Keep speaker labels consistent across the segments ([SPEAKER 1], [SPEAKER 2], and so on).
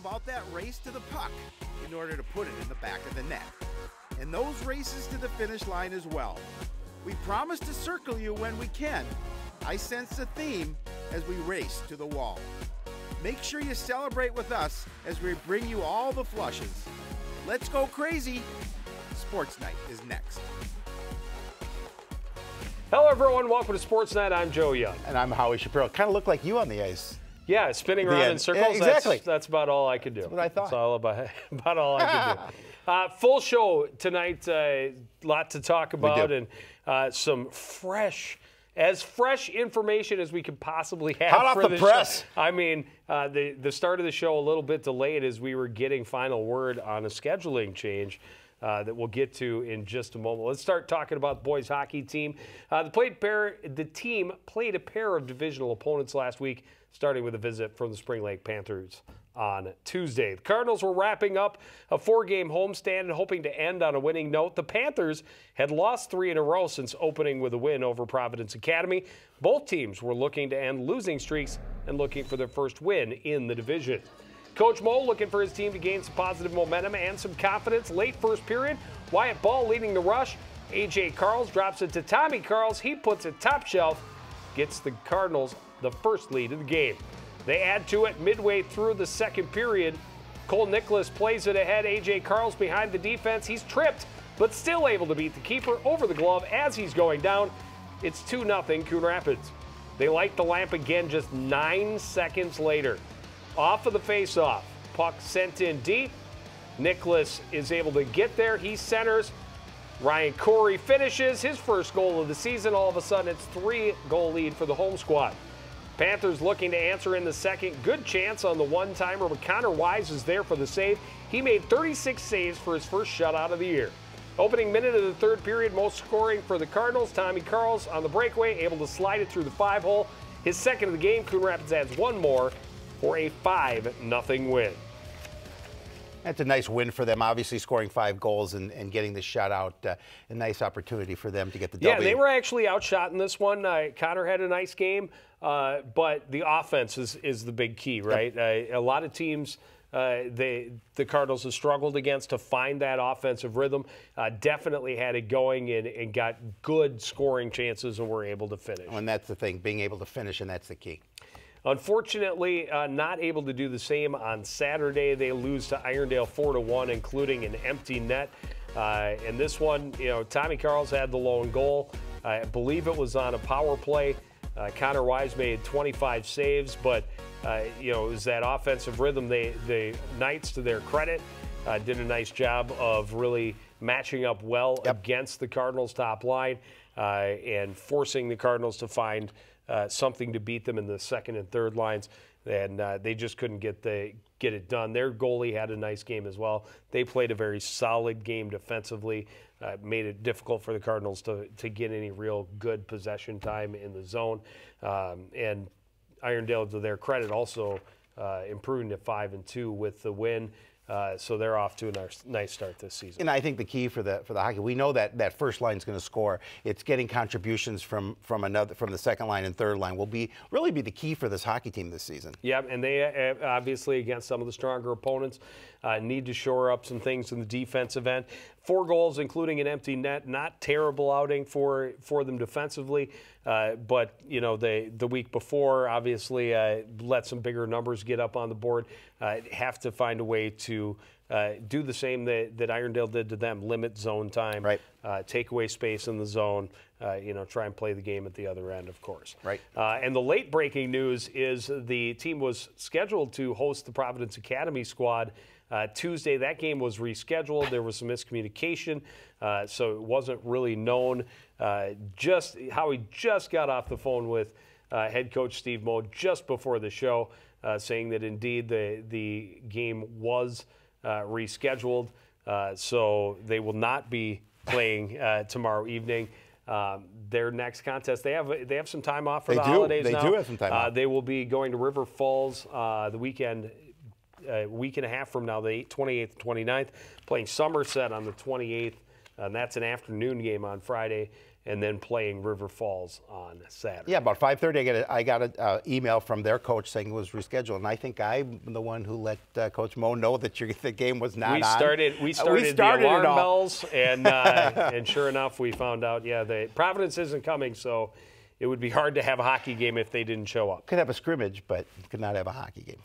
[SPEAKER 1] about that race to the puck in order to put it in the back of the net. And those races to the finish line as well. We promise to circle you when we can. I sense a theme as we race to the wall. Make sure you celebrate with us as we bring you all the flushes. Let's go crazy. Sports Night is next.
[SPEAKER 2] Hello, everyone. Welcome to Sports Night. I'm Joe Young.
[SPEAKER 3] And I'm Howie Shapiro. Kind of look like you on the ice.
[SPEAKER 2] Yeah, spinning around in circles.
[SPEAKER 3] Yeah, exactly.
[SPEAKER 2] That's about all I could do.
[SPEAKER 3] That's what I thought.
[SPEAKER 2] That's all about all I could do. Full show tonight. Lot to talk about and some fresh information as we could possibly have
[SPEAKER 3] hot
[SPEAKER 2] for
[SPEAKER 3] off the press.
[SPEAKER 2] Show. I mean, the start of the show a little bit delayed as we were getting final word on a scheduling change that we'll get to in just a moment. Let's start talking about the boys hockey team. The team played a pair of divisional opponents last week, starting with a visit from the Spring Lake Panthers on Tuesday. The Cardinals were wrapping up a 4-game homestand and hoping to end on a winning note. The Panthers had lost 3 in a row since opening with a win over Providence Academy. Both teams were looking to end losing streaks and looking for their first win in the division. Coach Mo looking for his team to gain some positive momentum and some confidence. Late first period, Wyatt Ball leading the rush. A.J. Carls drops it to Tommy Carls. He puts it top shelf, gets the Cardinals the first lead of the game. They add to it midway through the second period. Cole Nicholas plays it ahead. A.J. Carls behind the defense. He's tripped, but still able to beat the keeper over the glove as he's going down. It's 2-0 Coon Rapids. They light the lamp again just 9 seconds later. Off of the faceoff, puck sent in deep. Nicholas is able to get there. He centers. Ryan Corey finishes his first goal of the season. All of a sudden, it's 3-goal lead for the home squad. Panthers looking to answer in the second. Good chance on the one-timer, but Connor Wise is there for the save. He made 36 saves for his first shutout of the year. Opening minute of the third period, most scoring for the Cardinals. Tommy Carls on the breakaway, able to slide it through the 5-hole. His second of the game. Coon Rapids adds one more for a 5-0 win.
[SPEAKER 3] That's a nice win for them, obviously scoring 5 goals and getting the shutout. A nice opportunity for them to get the W.
[SPEAKER 2] Yeah, they were actually outshot in this one. Connor had a nice game, but the offense is the big key, right? Yep. A lot of teams, the Cardinals have struggled against to find that offensive rhythm. Definitely had it going and got good scoring chances and were able to finish.
[SPEAKER 3] And that's the thing, being able to finish, and that's the key.
[SPEAKER 2] Unfortunately, not able to do the same on Saturday. They lose to Irondale 4-1, including an empty net. And this one, Tommy Carls had the lone goal. I believe it was on a power play. Connor Wise made 25 saves, but it was that offensive rhythm. The Knights, to their credit, did a nice job of really matching up well against the Cardinals' top line and forcing the Cardinals to find something to beat them in the second and third lines, and they just couldn't get it done. Their goalie had a nice game as well. They played a very solid game defensively, made it difficult for the Cardinals to get any real good possession time in the zone. And Irondale, to their credit, also improving to 5-2 with the win. So they're off to a nice start this season.
[SPEAKER 3] And I think the key for the hockey, we know that first line is going to score. It's getting contributions from the second line and third line will really be the key for this hockey team this season.
[SPEAKER 2] Yeah, and they obviously against some of the stronger opponents need to shore up some things in the defensive end. 4 goals, including an empty net. Not terrible outing for them defensively, but the week before obviously let some bigger numbers get up on the board. Have to find a way to do the same that Irondale did to them. Limit zone time,
[SPEAKER 3] right?
[SPEAKER 2] Take away space in the zone. Try and play the game at the other end, of course.
[SPEAKER 3] Right.
[SPEAKER 2] And the late breaking news is the team was scheduled to host the Providence Academy squad Tuesday. That game was rescheduled. There was some miscommunication, so it wasn't really known. Howie just got off the phone with head coach Steve Moe just before the show, saying that indeed the game was rescheduled, so they will not be playing tomorrow evening. Their next contest, they have some time off for the holidays now.
[SPEAKER 3] They do have some time off.
[SPEAKER 2] They will be going to River Falls the weekend. A week and a half from now, the 28th, 29th, playing Somerset on the 28th, and that's an afternoon game on Friday. and then playing River Falls on Saturday.
[SPEAKER 3] Yeah, about 5:30, I got an email from their coach saying it was rescheduled, and I think I'm the one who let Coach Mo know that the game was not on.
[SPEAKER 2] We started the alarm bells, and sure enough, we found out, Providence isn't coming, so it would be hard to have a hockey game if they didn't show up.
[SPEAKER 3] Could have a scrimmage, but could not have a hockey game.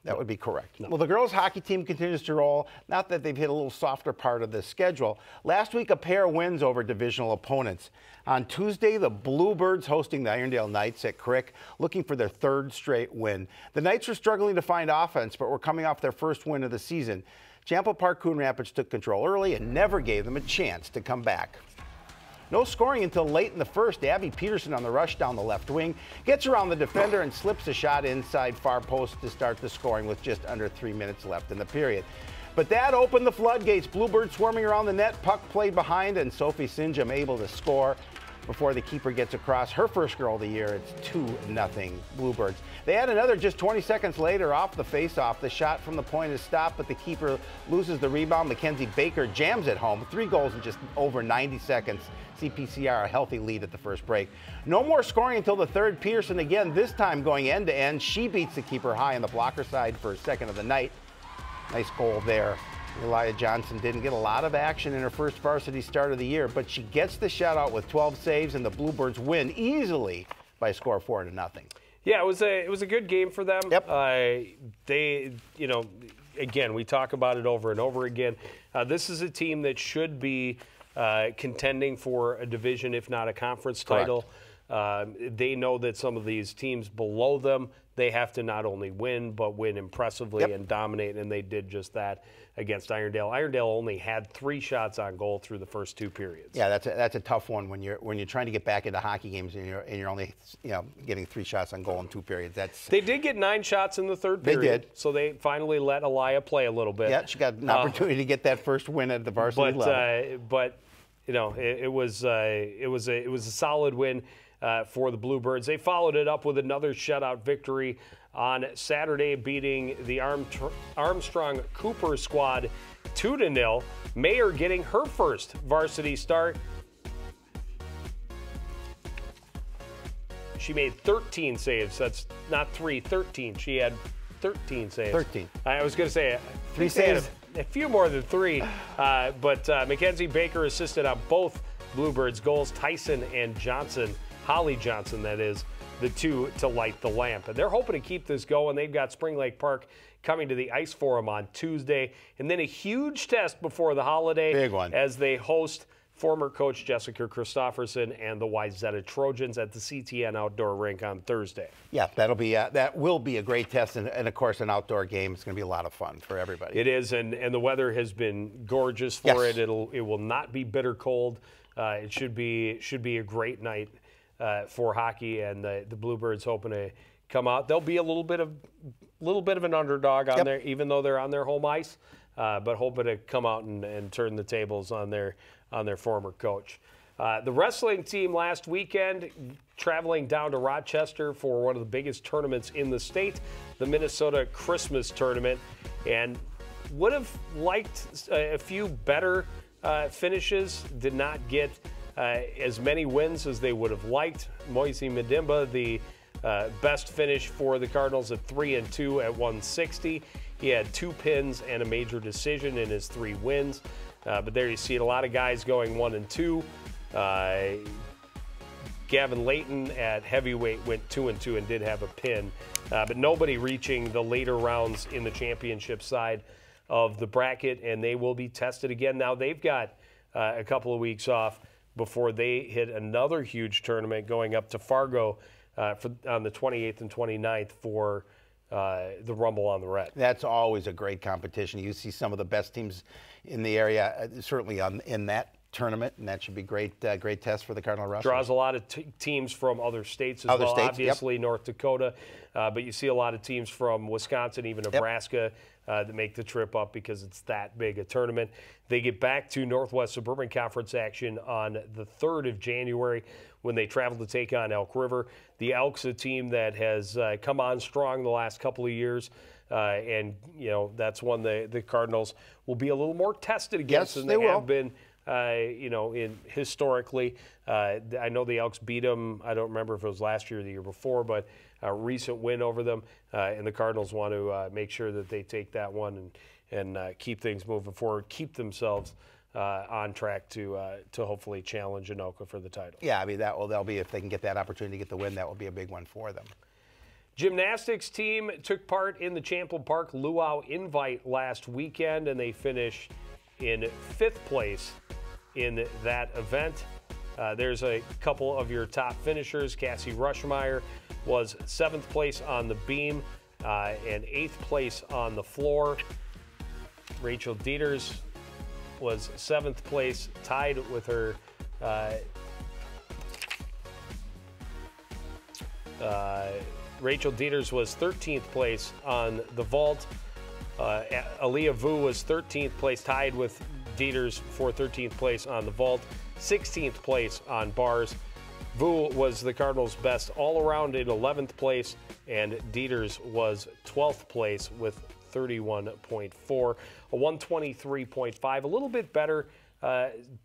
[SPEAKER 3] That would be correct. No. Well, the girls' hockey team continues to roll. Not that they've hit a little softer part of the schedule. Last week, a pair of wins over divisional opponents. On Tuesday, the Bluebirds hosting the Irondale Knights at Crick, looking for their third straight win. The Knights were struggling to find offense, but were coming off their first win of the season. Champlain Park Coon Rapids took control early and never gave them a chance to come back. No scoring until late in the first. Abby Peterson on the rush down the left wing gets around the defender and slips a shot inside far post to start the scoring with just under 3 minutes left in the period. But that opened the floodgates. Bluebirds swarming around the net, puck played behind, and Sophie Sinjam able to score before the keeper gets across. Her first goal of the year. It's 2-0 Bluebirds. They had another just 20 seconds later off the faceoff. The shot from the point is stopped, but the keeper loses the rebound. Mackenzie Baker jams it home. 3 goals in just over 90 seconds. CPCR a healthy lead at the first break. No more scoring until the third. Peterson again, this time going end to end. She beats the keeper high on the blocker side for a second of the night. Nice goal there. Elia Johnson didn't get a lot of action in her first varsity start of the year, but she gets the shutout with 12 saves, and the Bluebirds win easily by a score of 4-0.
[SPEAKER 2] Yeah, it was a good game for them.
[SPEAKER 3] Yep.
[SPEAKER 2] They, again, we talk about it over and over again. This is a team that should be contending for a division, if not a conference title. They know that some of these teams below them, they have to not only win, but win impressively and dominate, and they did just that against Irondale. Irondale only had 3 shots on goal through the first 2 periods. Yeah,
[SPEAKER 3] that's a tough one when you're trying to get back into hockey games and you're only getting 3 shots on goal in 2 periods.
[SPEAKER 2] They did get 9 shots in the third period.
[SPEAKER 3] They did.
[SPEAKER 2] So they finally let Elia play a little bit.
[SPEAKER 3] Yeah, she got an opportunity to get that first win at the varsity level.
[SPEAKER 2] But it was a solid win for the Bluebirds. They followed it up with another shutout victory on Saturday, beating the Armstrong Cooper squad 2-0. Mayer getting her first varsity start. She made 13 saves. That's not 3, 13. She had 13 saves.
[SPEAKER 3] 13.
[SPEAKER 2] I was going to say
[SPEAKER 3] 3 saves.
[SPEAKER 2] A few more than 3. But Mackenzie Baker assisted on both Bluebirds goals. Tyson and Johnson, Holly Johnson, that is, the 2 to light the lamp. And they're hoping to keep this going. They've got Spring Lake Park coming to the Ice Forum on Tuesday. And then a huge test before the holiday.
[SPEAKER 3] Big one.
[SPEAKER 2] As they host former coach Jessica Christofferson and the Wyzetta Trojans at the CTN Outdoor Rink on Thursday. Yeah,
[SPEAKER 3] that will be a great test, and of course an outdoor game. It's going to be a lot of fun for everybody.
[SPEAKER 2] It is, and the weather has been gorgeous for it. It will not be bitter cold. It should be a great night for hockey, and the Bluebirds hoping to come out. They'll be a little bit of an underdog on there, even though they're on their home ice, but hoping to come out and turn the tables on their former coach. The wrestling team last weekend traveling down to Rochester for one of the biggest tournaments in the state, the Minnesota Christmas Tournament, and would have liked a few better finishes. Did not get as many wins as they would have liked. Moise Medimba, the best finish for the Cardinals at 3-2 at 160. He had 2 pins and a major decision in his 3 wins. But there you see it, a lot of guys going 1-2. Gavin Layton at heavyweight went 2-2 and did have a pin. But nobody reaching the later rounds in the championship side of the bracket, and they will be tested again. Now they've got a couple of weeks off before they hit another huge tournament going up to Fargo on the 28th and 29th for the Rumble on the Red.
[SPEAKER 3] That's always a great competition. You see some of the best teams in the area, certainly in that tournament, and that should be great test for the Cardinal Wrestlers.
[SPEAKER 2] Draws a lot of teams from other states as well, obviously North Dakota, but you see a lot of teams from Wisconsin, even Nebraska, that make the trip up because it's that big a tournament. They get back to Northwest Suburban Conference action on the 3rd of January when they travel to take on Elk River. The Elks, a team that has come on strong the last couple of years, and that's one the Cardinals will be a little more tested against than they have been historically. I know the Elks beat them. I don't remember if it was last year or the year before, but a recent win over them. And the Cardinals want to make sure that they take that one and keep things moving forward, keep themselves on track to hopefully challenge Anoka for the title.
[SPEAKER 3] Yeah, I mean, that'll be, if they can get that opportunity to get the win, that will be a big one for them.
[SPEAKER 2] Gymnastics team took part in the Champlain Park Luau Invite last weekend, and they finished in 5th place in that event. There's a couple of your top finishers. Cassie Rushmeyer was 7th place on the beam and 8th place on the floor. Rachel Dieters was 7th place, tied with her Rachel Dieters was 13th place on the vault. Aaliyah Vu was 13th place, tied with Dieters for 13th place on the vault. 16th place on bars. Vu was the Cardinals' best all-around in 11th place, and Dieters was 12th place with 31.4, a 123.5, a little bit better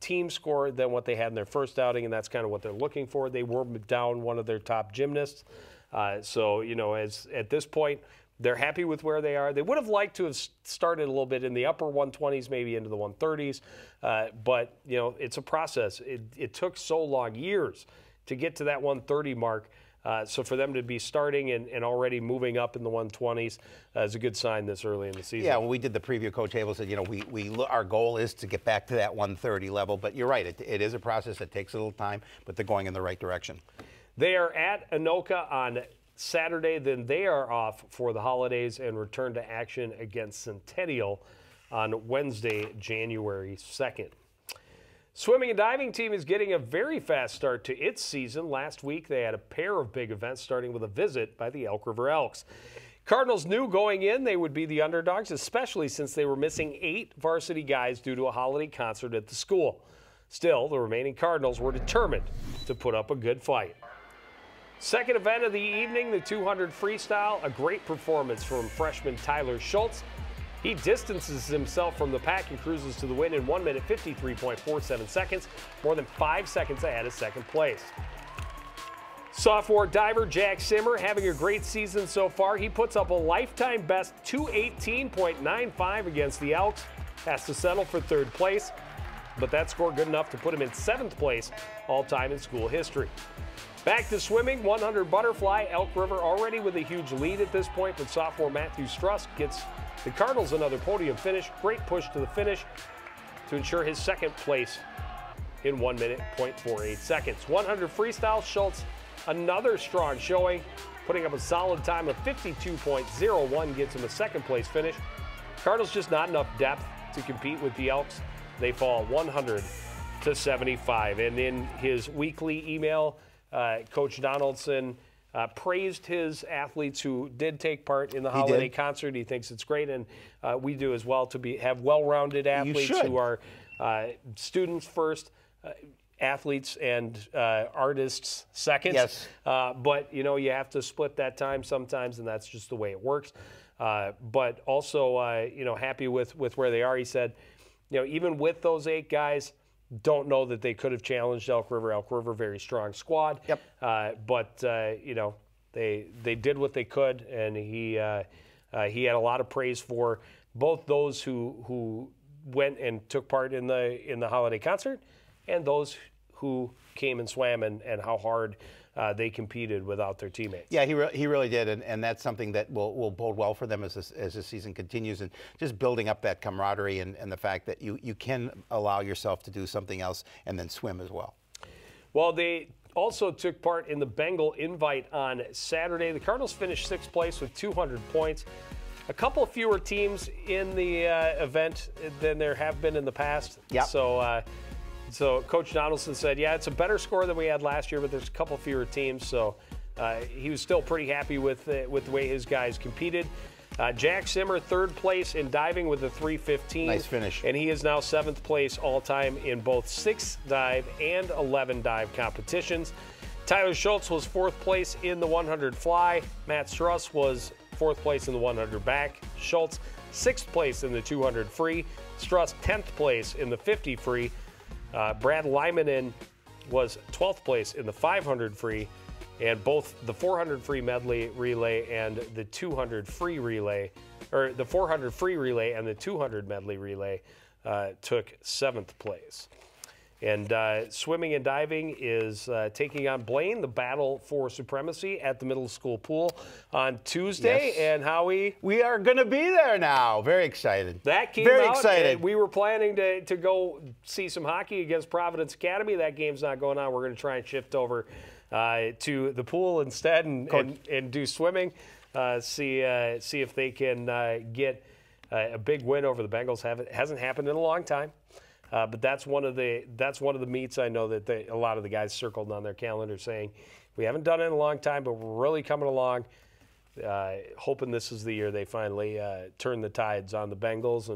[SPEAKER 2] team score than what they had in their first outing, and that's kind of what they're looking for. They were down one of their top gymnasts. So, as at this point, they're happy with where they are. They would have liked to have started a little bit in the upper 120s, maybe into the 130s. But, it's a process. It took so long, years, to get to that 130 mark. So for them to be starting and already moving up in the 120s is a good sign this early in the season.
[SPEAKER 3] Yeah, when we did the preview, Coach Abel said, our goal is to get back to that 130 level. But you're right, it is a process. It takes a little time, but they're going in the right direction.
[SPEAKER 2] They are at Anoka on Saturday. Then they are off for the holidays and return to action against Centennial on Wednesday, January 2nd. Swimming and diving team is getting a very fast start to its season. Last week, they had a pair of big events, starting with a visit by the Elk River Elks. Cardinals knew going in they would be the underdogs, especially since they were missing 8 varsity guys due to a holiday concert at the school. Still, the remaining Cardinals were determined to put up a good fight. Second event of the evening, the 200 freestyle, a great performance from freshman Tyler Schultz. He distances himself from the pack and cruises to the win in 1 minute 53.47 seconds, more than 5 seconds ahead of second place. Sophomore diver Jack Simmer having a great season so far. He puts up a lifetime best 218.95 against the Elks. Has to settle for 3rd place, but that score good enough to put him in 7th place all-time in school history. Back to swimming, 100 butterfly. Elk River already with a huge lead at this point, but sophomore Matthew Strusk gets the Cardinals another podium finish. Great push to the finish to ensure his 2nd place in 1 minute 0.48 seconds. 100 freestyle, Schultz another strong showing, putting up a solid time of 52.01, gets him a 2nd place finish. Cardinals just not enough depth to compete with the Elks. They fall 100 to 75. And in his weekly email, Coach Donaldson praised his athletes who did take part in the holiday concert. He thinks it's great, and we do as well, to have well-rounded athletes who are students first, athletes and artists second.
[SPEAKER 3] Yes.
[SPEAKER 2] But, you have to split that time sometimes, and that's just the way it works. But also, happy with where they are. He said, even with those 8 guys, don't know that they could have challenged Elk River. Elk River, very strong squad.
[SPEAKER 3] Yep.
[SPEAKER 2] But they did what they could, and he had a lot of praise for both those who went and took part in the holiday concert, and those who came and swam, and how hard they competed without their teammates.
[SPEAKER 3] Yeah, he really did, and that's something that will bode well for them as the season continues, and just building up that camaraderie and the fact that you can allow yourself to do something else and then swim as well.
[SPEAKER 2] Well, they also took part in the Bengal Invite on Saturday. The Cardinals finished 6th place with 200 points. A couple fewer teams in the event than there have been in the past.
[SPEAKER 3] Yep.
[SPEAKER 2] So Coach Donaldson said, yeah, it's a better score than we had last year, but there's a couple fewer teams. So he was still pretty happy with the way his guys competed. Jack Simmer, 3rd place in diving with a 3:15.
[SPEAKER 3] Nice finish.
[SPEAKER 2] And he is now 7th place all-time in both 6 dive and 11 dive competitions. Tyler Schultz was 4th place in the 100 fly. Matt Struss was 4th place in the 100 back. Schultz, 6th place in the 200 free. Struss, 10th place in the 50 free. Brad Lymanen was 12th place in the 500 free, and both the 400 free medley relay and the 200 free relay, or the 400 free relay and the 200 medley relay took 7th place. And swimming and diving is taking on Blaine, the battle for supremacy at the middle school pool on Tuesday.
[SPEAKER 3] Yes.
[SPEAKER 2] And Howie,
[SPEAKER 3] we are going to be there now. Very excited.
[SPEAKER 2] That came
[SPEAKER 3] Very
[SPEAKER 2] out,
[SPEAKER 3] excited.
[SPEAKER 2] and we were planning to go see some hockey against Providence Academy. That game's not going on. We're going to try and shift over to the pool instead and do swimming. See if they can get a big win over the Bengals. Hasn't happened in a long time. But that's one of the meets I know that a lot of the guys circled on their calendar saying, we haven't done it in a long time, but we're really coming along, hoping this is the year they finally turn the tides on the Bengals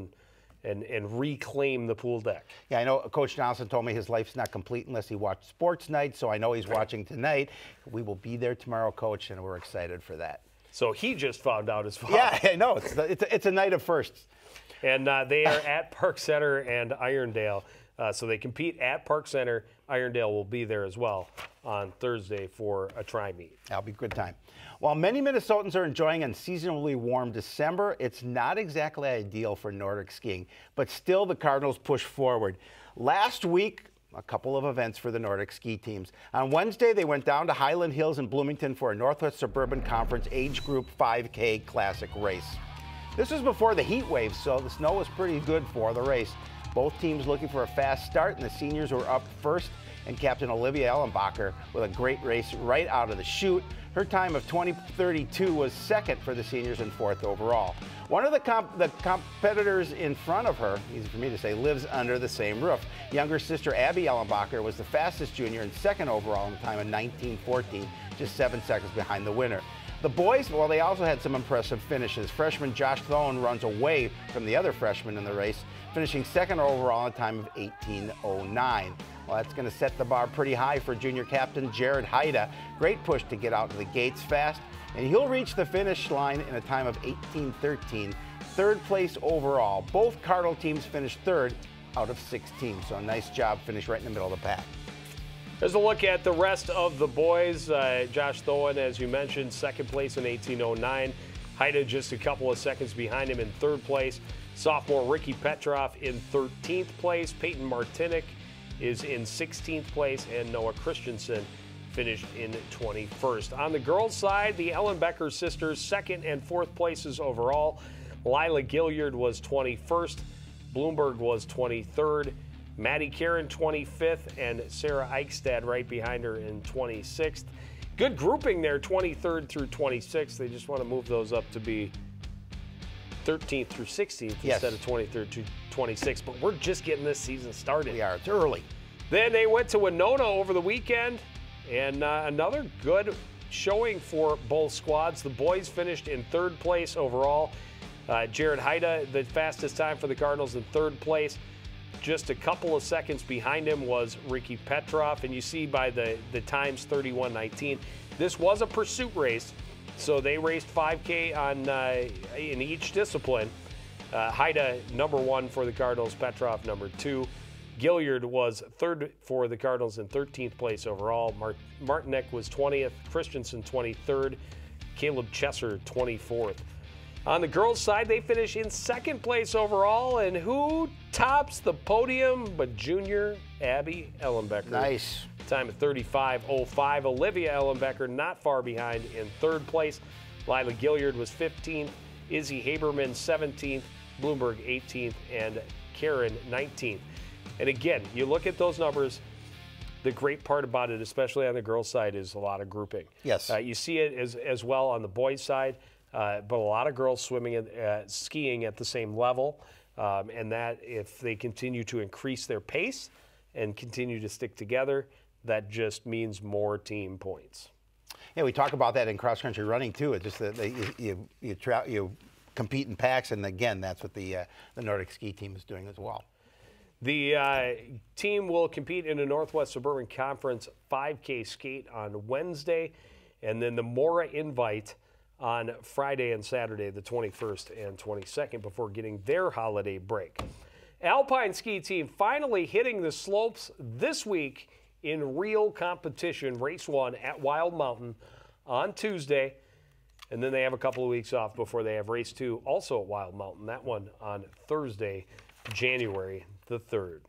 [SPEAKER 2] and reclaim the pool deck.
[SPEAKER 3] Yeah, I know Coach Johnson told me his life's not complete unless he watched Sports Night, so I know he's watching tonight. We will be there tomorrow, Coach, and we're excited for that.
[SPEAKER 2] So he just found out as well.
[SPEAKER 3] Yeah, I know. It's a night of firsts.
[SPEAKER 2] And they are at Park Center and Irondale. So they compete at Park Center. Irondale will be there as well on Thursday for a tri-meet.
[SPEAKER 3] That'll be a good time. While many Minnesotans are enjoying an unseasonably warm December, it's not exactly ideal for Nordic skiing. But still, the Cardinals push forward. Last week, a couple of events for the Nordic ski teams. On Wednesday, they went down to Highland Hills in Bloomington for a Northwest Suburban Conference Age Group 5K Classic race. This was before the heat wave, so the snow was pretty good for the race. Both teams looking for a fast start, and the seniors were up first, and Captain Olivia Ellenbacher with a great race right out of the chute. Her time of 20:32 was second for the seniors and fourth overall. One of the competitors in front of her, easy for me to say, lives under the same roof. Younger sister Abby Ellenbacher was the fastest junior and second overall in the time of 19:14, just 7 seconds behind the winner. The boys, well, they also had some impressive finishes. Freshman Josh Thone runs away from the other freshman in the race, finishing second overall in a time of 18:09. Well, that's going to set the bar pretty high for junior captain Jared Haida. Great push to get out of the gates fast, and he'll reach the finish line in a time of 18:13, third place overall. Both Cardinal teams finished third out of 16, so a nice job, finish right in the middle of the pack.
[SPEAKER 2] There's a look at the rest of the boys. Josh Thoen, as you mentioned, second place in 18:09. Haida just a couple of seconds behind him in third place. Sophomore Ricky Petrov in 13th place. Peyton Martinick is in 16th place, and Noah Christensen finished in 21st. On the girls' side, the Ellenbecker sisters, second and fourth places overall. Lila Gilliard was 21st. Bloomberg was 23rd. Maddie Karen 25th, and Sarah Eichstad right behind her in 26th. Good grouping there, 23rd through 26th. They just want to move those up to be 13th through 16th instead of 23rd to 26th. But we're just getting this season started.
[SPEAKER 3] We are. It's early.
[SPEAKER 2] Then they went to Winona over the weekend, and another good showing for both squads. The boys finished in third place overall. Jared Haida, the fastest time for the Cardinals, in third place. Just a couple of seconds behind him was Ricky Petrov, and you see by the times 31:19. This was a pursuit race, so they raced 5K in each discipline. Haida, number one for the Cardinals, Petrov, number two. Gilliard was third for the Cardinals in 13th place overall. Martinick was 20th, Christensen 23rd, Caleb Chesser 24th. On the girls' side, they finish in second place overall, and who tops the podium but junior Abby Ellenbecker?
[SPEAKER 3] Nice.
[SPEAKER 2] Time of 35:05. Olivia Ellenbecker not far behind in third place. Lila Gilliard was 15th, Izzy Haberman 17th, Bloomberg 18th, and Karen 19th. And again, you look at those numbers, the great part about it, especially on the girls' side, is a lot of grouping.
[SPEAKER 3] Yes.
[SPEAKER 2] You see it as well on the boys' side. But a lot of girls swimming skiing at the same level, and that if they continue to increase their pace and continue to stick together, that just means more team points.
[SPEAKER 3] Yeah, we talk about that in cross-country running too. It's just that you compete in packs, and again, that's what the Nordic ski team is doing as well.
[SPEAKER 2] The team will compete in a Northwest Suburban Conference 5K skate on Wednesday, and then the Mora Invite on Friday and Saturday, the 21st and 22nd, before getting their holiday break. Alpine ski team finally hitting the slopes this week in real competition. Race 1 at Wild Mountain on Tuesday. And then they have a couple of weeks off before they have race 2, also at Wild Mountain. That one on Thursday, January the 3rd.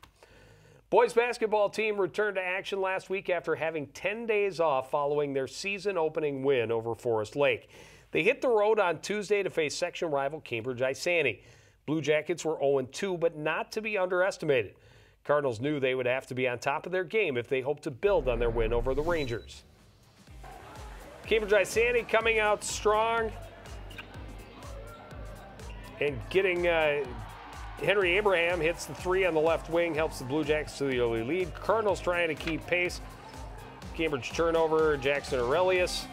[SPEAKER 2] Boys basketball team returned to action last week after having 10 days off following their season-opening win over Forest Lake. They hit the road on Tuesday to face section rival Cambridge Isani. Blue Jackets were 0-2, but not to be underestimated. Cardinals knew they would have to be on top of their game if they hoped to build on their win over the Rangers. Cambridge Isani coming out strong and getting Henry Abraham hits the 3 on the left wing, helps the Blue Jackets to the early lead. Cardinals trying to keep pace. Cambridge turnover, Jackson Aurelius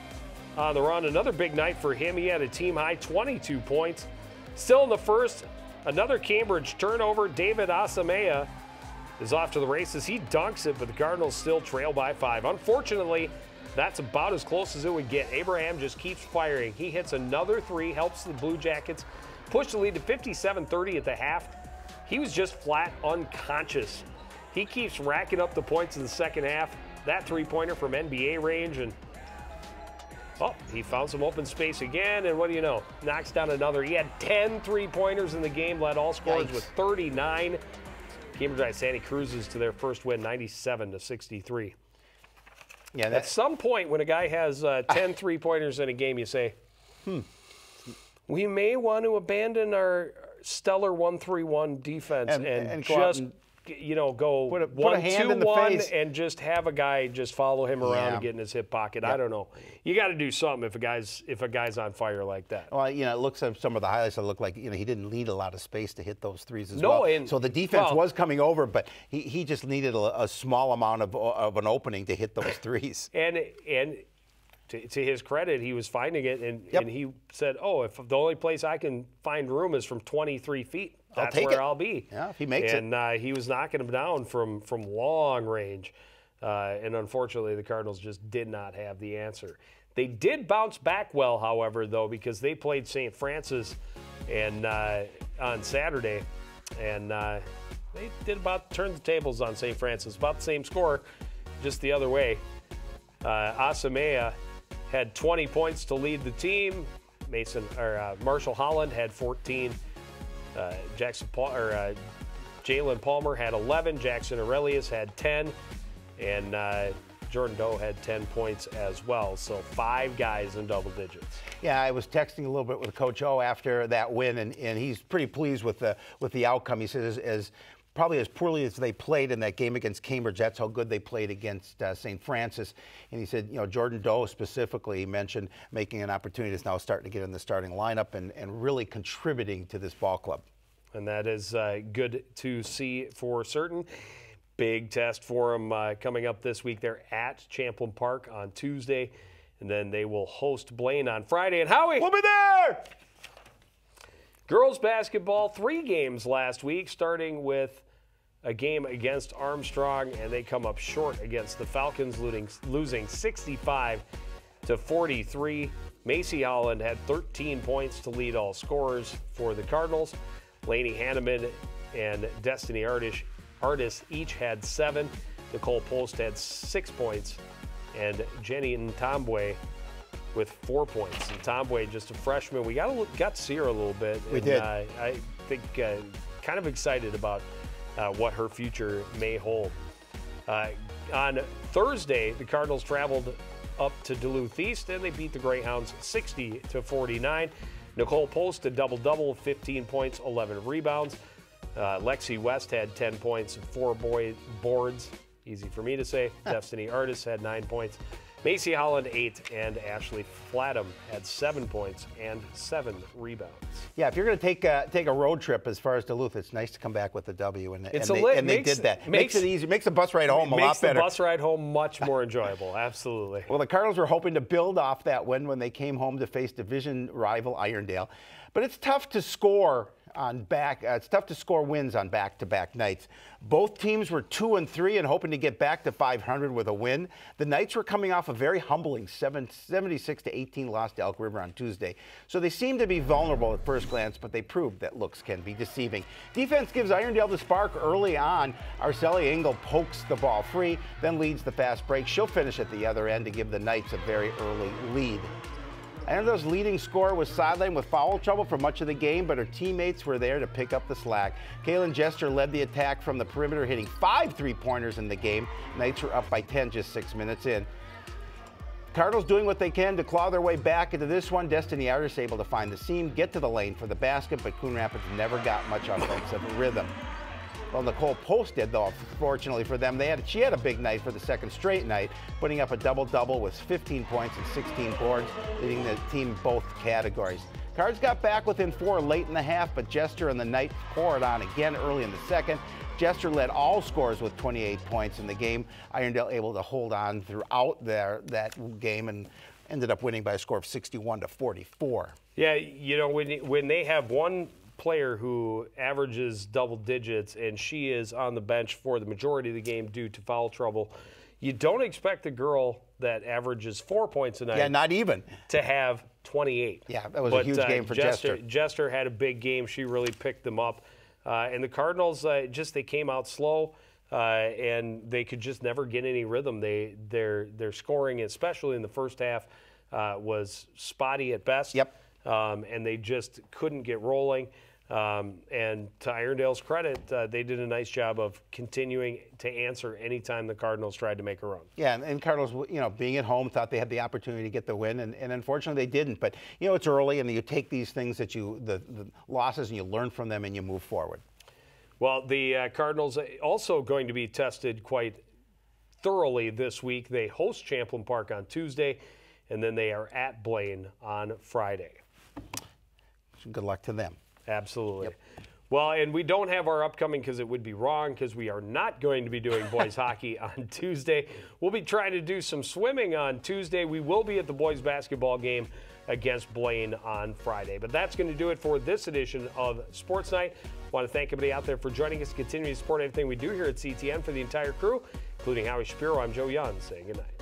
[SPEAKER 2] on the run. Another big night for him. He had a team-high 22 points. Still in the first, another Cambridge turnover. David Asamea is off to the races. He dunks it, but the Cardinals still trail by 5. Unfortunately, that's about as close as it would get. Abraham just keeps firing. He hits another 3, helps the Blue Jackets push the lead to 57-30 at the half. He was just flat unconscious. He keeps racking up the points in the second half. That 3-pointer from NBA range, and he found some open space again, and what do you know? Knocks down another. He had 10 3-pointers in the game, led all scorers with 39. Cambridge Isani cruises to their first win, 97-63. Yeah, at some point when a guy has 10 3-pointers in a game, you say, we may want to abandon our stellar 1-3-1 defense and just go
[SPEAKER 3] put a hand in the
[SPEAKER 2] 1-2-1
[SPEAKER 3] face
[SPEAKER 2] and just have a guy just follow him around and get in his hip pocket. I don't know. You got to do something if a guy's on fire like that.
[SPEAKER 3] Well, it looks at some of the highlights. It looked like he didn't need a lot of space to hit those 3s as well. So the defense was coming over, but he just needed a small amount of an opening to hit those 3s.
[SPEAKER 2] And to his credit, he was finding it, and he said, if the only place I can find room is from 23 feet, that's where I'll be.
[SPEAKER 3] Yeah, if he makes it.
[SPEAKER 2] And he was knocking him down from long range. And unfortunately, the Cardinals just did not have the answer. They did bounce back well, however, though, because they played St. Francis on Saturday. And they did about turn the tables on St. Francis. About the same score, just the other way. Asamea had 20 points to lead the team. Marshall Holland had 14. Jalen Palmer had 11. Jackson Aurelius had 10. And Jordan Doe had 10 points as well. So 5 guys in double digits.
[SPEAKER 3] Yeah, I was texting a little bit with Coach O after that win, and he's pretty pleased with the outcome. He says probably as poorly as they played in that game against Cambridge, that's how good they played against St. Francis. And he said, Jordan Doe specifically, he mentioned making an opportunity to now starting to get in the starting lineup and really contributing to this ball club.
[SPEAKER 2] And that is good to see for certain. Big test for them coming up this week. They're at Champlin Park on Tuesday, and then they will host Blaine on Friday. And Howie,
[SPEAKER 3] we'll be there!
[SPEAKER 2] Girls basketball, 3 games last week, starting with a game against Armstrong, and they come up short against the Falcons, losing 65-43. Macy Holland had 13 points to lead all scorers for the Cardinals. Lainey Hanneman and Destiny Artis each had 7. Nicole Post had 6 points, and Jenny Ntombwe with 4 points. And Ntombwe, just a freshman. We got to see her a little bit.
[SPEAKER 3] We did.
[SPEAKER 2] I think kind of excited about what her future may hold. On Thursday, the Cardinals traveled up to Duluth East, and they beat the Greyhounds 60-49. Nicole Post, a double-double, 15 points, 11 rebounds. Lexi West had 10 points, 4 boards. Easy for me to say. Destiny Artis had 9 points. Macy Holland, 8, and Ashley Flatham had 7 points and 7 rebounds.
[SPEAKER 3] Yeah, if you're going to take a road trip as far as Duluth, it's nice to come back with the W, and they did that. Makes it easy. Makes the bus ride home a lot better.
[SPEAKER 2] Makes the bus ride home much more enjoyable. Absolutely.
[SPEAKER 3] Well, the Cardinals were hoping to build off that win when they came home to face division rival Irondale, but it's tough to score It's tough to score wins on back-to-back nights. Both teams were 2-3 and hoping to get back to 500 with a win. The Knights were coming off a very humbling 76-18 loss to Elk River on Tuesday. So they seemed to be vulnerable at first glance, but they proved that looks can be deceiving. Defense gives Irondale the spark early on. Arcelia Engel pokes the ball free, then leads the fast break. She'll finish at the other end to give the Knights a very early lead. Irondale's leading scorer was sidelined with foul trouble for much of the game, but her teammates were there to pick up the slack. Kaylin Jester led the attack from the perimeter, hitting 5 3-pointers in the game. Knights were up by 10 just 6 minutes in. Cardinals doing what they can to claw their way back into this one. Destiny Artis able to find the seam, get to the lane for the basket, but Coon Rapids never got much offensive rhythm. Well, Nicole Post did, though, fortunately for them. She had a big night for the second straight night, putting up a double-double with 15 points and 16 boards, leading the team in both categories. Cards got back within 4 late in the half, but Jester and the Knight poured on again early in the second. Jester led all scorers with 28 points in the game. Irondale able to hold on throughout that game and ended up winning by a score of 61-44.
[SPEAKER 2] Yeah, you know, when they have one player who averages double digits and she is on the bench for the majority of the game due to foul trouble, you don't expect a girl that averages 4 points a night.
[SPEAKER 3] Yeah, not even.
[SPEAKER 2] To have 28.
[SPEAKER 3] Yeah, that was a huge game for Jester.
[SPEAKER 2] Jester had a big game. She really picked them up. And the Cardinals, they came out slow and they could just never get any rhythm. Their scoring, especially in the first half, was spotty at best.
[SPEAKER 3] Yep.
[SPEAKER 2] And they just couldn't get rolling. And to Irondale's credit, they did a nice job of continuing to answer anytime the Cardinals tried to make a run.
[SPEAKER 3] Yeah, and Cardinals, you know, being at home, thought they had the opportunity to get the win, and unfortunately they didn't. But, you know, it's early, and you take these things that the losses, and you learn from them, and you move forward.
[SPEAKER 2] Well, the Cardinals also going to be tested quite thoroughly this week. They host Champlin Park on Tuesday, and then they are at Blaine on Friday.
[SPEAKER 3] Good luck to them.
[SPEAKER 2] Absolutely.
[SPEAKER 3] Yep.
[SPEAKER 2] Well, and we don't have our upcoming because it would be wrong because we are not going to be doing boys hockey on Tuesday. We'll be trying to do some swimming on Tuesday. We will be at the boys basketball game against Blaine on Friday. But that's going to do it for this edition of Sports Night. I want to thank everybody out there for joining us, continuing to support everything we do here at CTN. For the entire crew, including Howie Shapiro, I'm Joe Young saying good night.